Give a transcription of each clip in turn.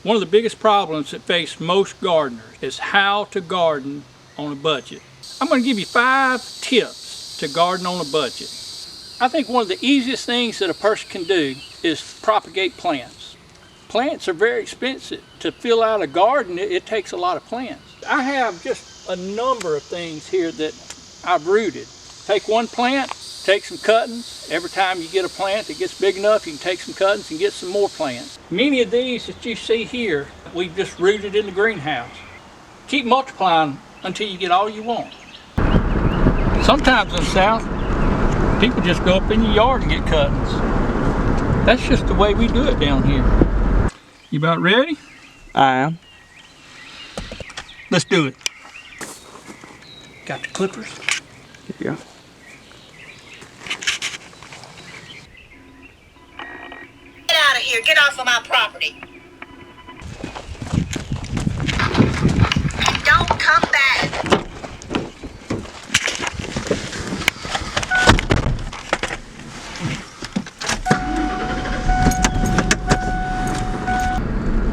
One of the biggest problems that face most gardeners is how to garden on a budget. I'm going to give you 5 tips to garden on a budget. I think one of the easiest things that a person can do is propagate plants. Plants are very expensive. To fill out a garden, it takes a lot of plants. I have just a number of things here that I've rooted. Take one plant, take some cuttings. Every time you get a plant that gets big enough, you can take some cuttings and get some more plants. Many of these that you see here, we've just rooted in the greenhouse. Keep multiplying until you get all you want. Sometimes in the South, people just go up in your yard and get cuttings. That's just the way we do it down here. You about ready? I am. Let's do it. Got the clippers? Here you go. Get out of here. Get off of my property. And don't come back.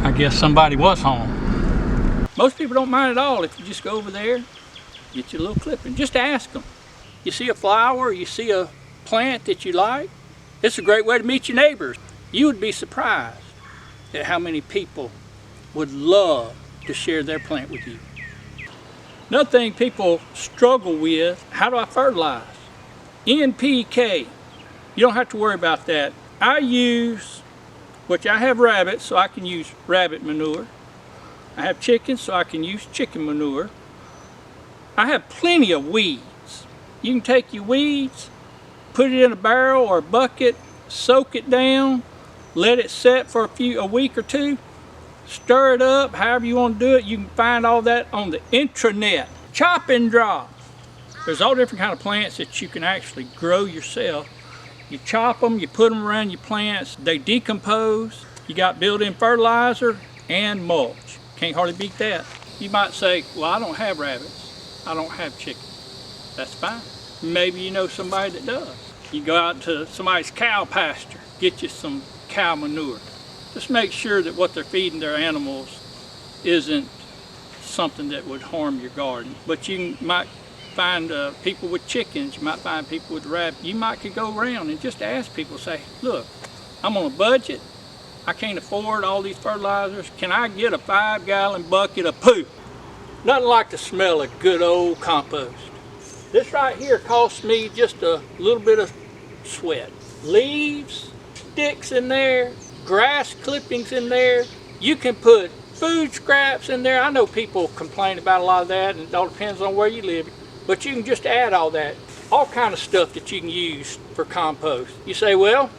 I guess somebody was home. Most people don't mind at all if you just go over there, get your little clipping. Just ask them. You see a flower, you see a plant that you like, it's a great way to meet your neighbors. You would be surprised at how many people would love to share their plant with you. Another thing people struggle with, how do I fertilize? NPK. You don't have to worry about that. I use, which I have rabbits, so I can use rabbit manure. I have chickens, so I can use chicken manure. I have plenty of weeds. You can take your weeds, put it in a barrel or a bucket, soak it down, let it set for a week or two, stir it up, however you want to do it. You can find all that on the intranet. Chop and drop. There's all different kind of plants that you can actually grow yourself. You chop them, you put them around your plants, they decompose. You got built-in fertilizer and mulch. Can't hardly beat that. You might say, well, I don't have rabbits. I don't have chickens. That's fine. Maybe you know somebody that does. You go out to somebody's cow pasture, get you some cow manure. Just make sure that what they're feeding their animals isn't something that would harm your garden. But you might find people with chickens, you might find people with rabbits. You might could go around and just ask people, say, look, I'm on a budget. I can't afford all these fertilizers. Can I get a 5-gallon bucket of poop? Nothing like the smell of good old compost. This right here costs me just a little bit of sweat. Leaves, sticks in there, grass clippings in there. You can put food scraps in there. I know people complain about a lot of that, and it all depends on where you live. But you can just add all that, all kind of stuff that you can use for compost. You say, well,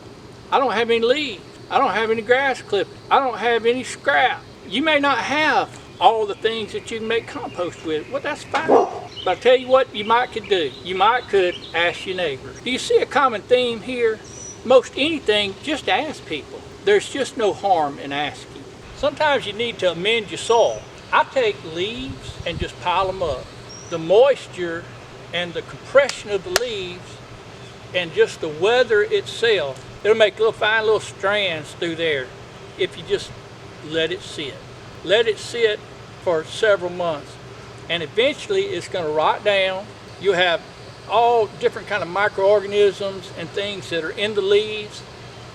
I don't have any leaves. I don't have any grass clippings. I don't have any scrap. You may not have all the things that you can make compost with. Well, that's fine. But I'll tell you what you might could do. You might could ask your neighbors. Do you see a common theme here? Most anything, just ask people. There's just no harm in asking. Sometimes you need to amend your soil. I take leaves and just pile them up. The moisture and the compression of the leaves and just the weather itself, it'll make little fine little strands through there if you just let it sit. Let it sit for several months, and eventually it's going to rot down. You'll have all different kind of microorganisms and things that are in the leaves,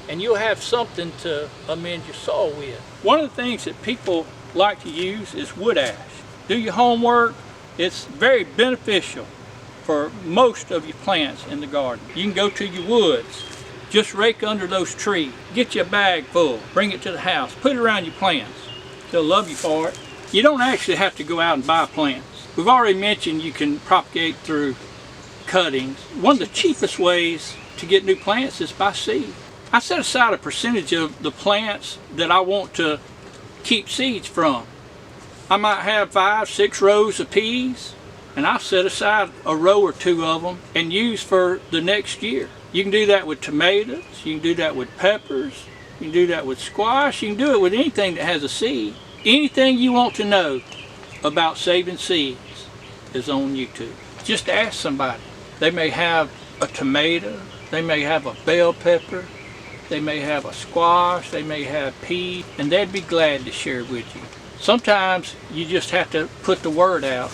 and you'll have something to amend your soil with. One of the things that people like to use is wood ash. Do your homework. It's very beneficial for most of your plants in the garden. You can go to your woods, just rake under those trees, get you a bag full, bring it to the house, put it around your plants. They'll love you for it. You don't actually have to go out and buy plants. We've already mentioned you can propagate through cuttings. One of the cheapest ways to get new plants is by seed. I set aside a percentage of the plants that I want to keep seeds from. I might have 5-6 rows of peas, and I'll set aside a row or two of them and use for the next year. You can do that with tomatoes, you can do that with peppers, you can do that with squash, you can do it with anything that has a seed. Anything you want to know about saving seeds is on YouTube. Just ask somebody. They may have a tomato, they may have a bell pepper, they may have a squash, they may have pea, and they'd be glad to share with you. Sometimes you just have to put the word out.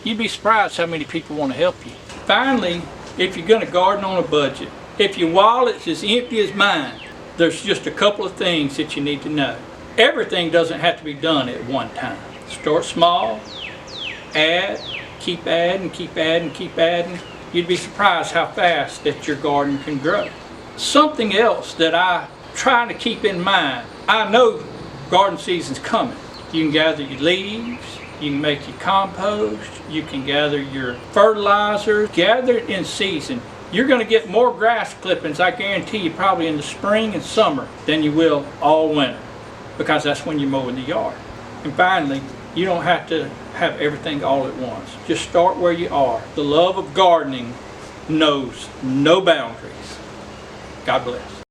You'd be surprised how many people want to help you. Finally, if you're going to garden on a budget, if your wallet's as empty as mine, there's just a couple of things that you need to know. Everything doesn't have to be done at one time. Start small, add, keep adding, keep adding, keep adding. You'd be surprised how fast that your garden can grow. Something else that I try to keep in mind, I know garden season's coming. You can gather your leaves, you can make your compost, you can gather your fertilizer. Gather it in season. You're going to get more grass clippings, I guarantee you, probably in the spring and summer than you will all winter, because that's when you're mowing the yard. And finally, you don't have to have everything all at once. Just start where you are. The love of gardening knows no boundaries. God bless.